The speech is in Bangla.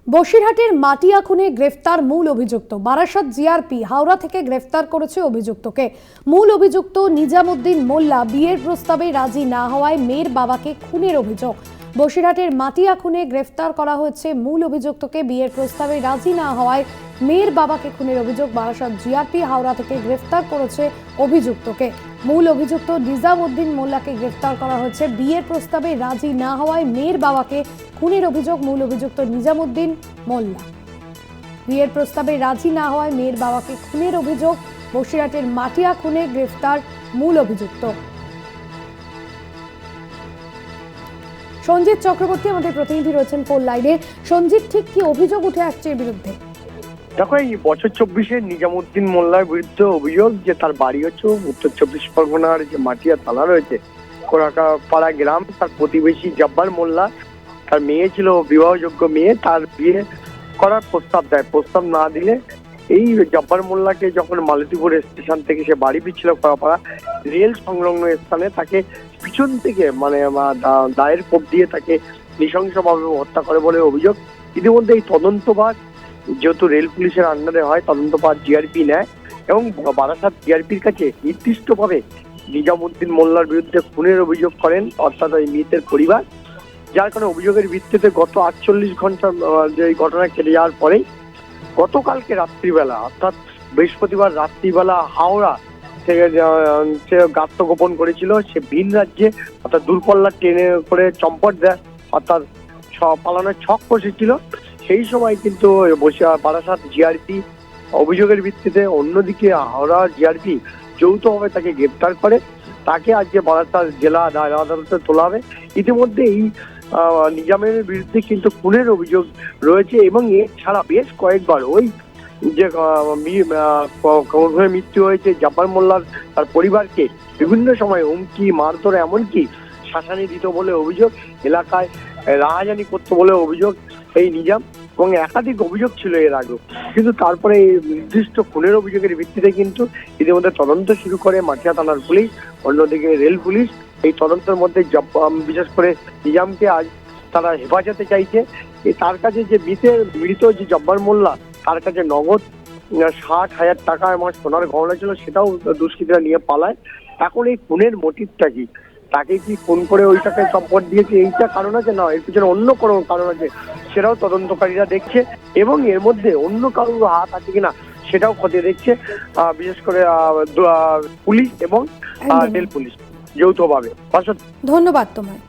বসিরহাটের মাটিয়া খুনে গ্রেফতার মূল অভিযুক্ত। বারাসাত জিআরপি হাওড়া থেকে গ্রেফতার করেছে অভিযুক্তকে। মূল অভিযুক্ত নিজামুদ্দিন মোল্লা বিয়ের প্রস্তাবে রাজি না হওয়ায় মেয়ের বাবাকে খুনের অভিযোগ। বসিরহাটের মাটিয়া খুনে গ্রেফতার করা হয়েছে মূল অভিযুক্তকে। বিয়ের প্রস্তাবে রাজি না হওয়ায় মেয়ের বাবাকে খুনের অভিযোগ। বারাসাত জিআরপি হাওড়া থেকে গ্রেফতার করেছে অভিযুক্তকে। মূল অভিযুক্ত নিজামুদ্দিন মোল্লাকে গ্রেফতার করা হয়েছে। বিয়ের প্রস্তাবে রাজি না হওয়ায় মেয়ের বাবাকে খুনের অভিযোগ। মূল অভিযুক্ত নিজামুদ্দিন মোল্লা। বিয়ের প্রস্তাবে রাজি না হওয়ায় মেয়ের বাবাকে খুনের অভিযোগ। বসিরহাটের মাটিয়া খুনে গ্রেফতার মূল অভিযুক্ত। সঞ্জিত চক্রবর্তী আমাদের প্রতিনিধি রয়েছেন ফোন লাইনে। সঞ্জিত, ঠিক কি অভিযোগ উঠে আসছে এর বিরুদ্ধে? দেখো, এই বছর 24-এর নিজামুদ্দিন মোল্লার বিরুদ্ধে অভিযোগ যে তার বাড়ি হচ্ছে উত্তর 24 পরগনার যে মাটিয়া থানা রয়েছে কোরাকাপাড়া গ্রাম। তার প্রতিবেশী জব্বার মোল্লা, তার মেয়ে ছিল বিবাহযোগ্য মেয়ে, তার বিয়ে করার প্রস্তাব দেয়। প্রস্তাব না দিলে এই জব্বার মোল্লাকে যখন মালতীপুর স্টেশন থেকে সে বাড়ি ফিরছিল কোরাপাড়া রেল সংলগ্ন স্থানে তাকে পিছন থেকে দায়ের কোপ দিয়ে তাকে নৃশংসভাবে হত্যা করে বলে অভিযোগ। ইতিমধ্যে এই তদন্তভার যেহেতু রেল পুলিশের আন্ডারে হয়, তদন্তভার জিআরপি নেয় এবং বারাসাত জিআরপির কাছে নির্দিষ্টভাবে নিজামুদ্দিন মোল্লার বিরুদ্ধে খুনের অভিযোগ করেন, অর্থাৎ ওই মৃতের পরিবার। যার কারণে অভিযোগের ভিত্তিতে গত 48 ঘন্টা যে ঘটনা কেটে যাওয়ার পরেই গতকালকে রাত্রিবেলা, অর্থাৎ বৃহস্পতিবার রাত্রিবেলা হাওড়া থেকে সে আত্মগোপন করেছিল। সে ভিন রাজ্যে অর্থাৎ দূরপল্লার ট্রেনে করে চম্পট দেয়, অর্থাৎ পালানোর ছক কষেছিল। সেই সময় কিন্তু বারাসাত জিআরপি অভিযোগের ভিত্তিতে, অন্যদিকে হাওড়া জিআরপি যৌথভাবে তাকে গ্রেপ্তার করে। তাকে আজকে বারাসাত জেলা আদালতে তোলা হবে। ইতিমধ্যে এই নিজামের বিরুদ্ধে কিন্তু খুনের অভিযোগ রয়েছে এবং এছাড়া বেশ কয়েকবার ওই যে মৃত্যু হয়েছে জব্বার মোল্লার তার পরিবারকে বিভিন্ন সময় হুমকি মারধর এমনকি শাসানি দিত বলে অভিযোগ, এলাকায় রাহাজানি করতো বলে অভিযোগ এই নিজাম, এবং একাধিক অভিযোগ ছিল এর আগেও। কিন্তু তারপরে এই নির্দিষ্ট খুনের অভিযোগের ভিত্তিতে কিন্তু ইতিমধ্যে তদন্ত শুরু করে মাটিয়া থানার পুলিশ, অন্যদিকে রেল পুলিশ। এই তদন্তের মধ্যে বিশেষ করে নিজামকে আজ তারা হেফাজতে চাইছে। তার কাছে যে মৃত যে জব্বার মোল্লা, তার কাছে নগদ 60,000 টাকা এবং সোনার গহনা ছিল, সেটাও দুষ্কৃতীরা নিয়ে পালায়। এখন এই খুনের মোটিভটা কি? তাকে কি খুন করে ওই টাকায় সম্পদ দিয়েছে এইটা কারণ আছে, না এর পিছনে অন্য কোনো কারণ আছে, সেটাও তদন্তকারীরা দেখছে এবং এর মধ্যে অন্য কারোর হাত আছে কিনা সেটাও খতিয়ে দেখছে, বিশেষ করে পুলিশ এবং রেল পুলিশ যৌথভাবে। ধন্যবাদ তোমায়।